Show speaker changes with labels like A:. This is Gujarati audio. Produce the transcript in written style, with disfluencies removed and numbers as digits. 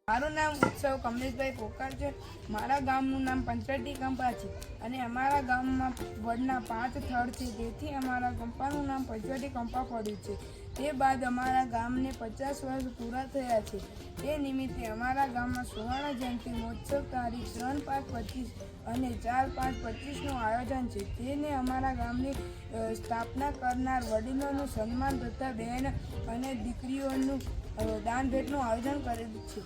A: મારું નામ ઉત્સવ કમલેશભાઈ કોકર છે। મારા ગામનું નામ પંચવટી કંપા છે અને અમારા ગામમાં વડના 5 થડ છે, તેથી અમારા કંપાનું નામ પંચવટી કંપા પડ્યું છે। તે બાદ અમારા ગામને 50 વર્ષ પૂરા થયા છે। તે નિમિત્તે અમારા ગામમાં સુવર્ણ જયંતિ મહોત્સવ તારીખ 3/5/25 અને 4/5/25નું આયોજન છે। તેને અમારા ગામની સ્થાપના કરનાર વડીલોનું સન્માન તથા બહેન અને દીકરીઓનું દાન ભેટનું આયોજન કરેલું છે।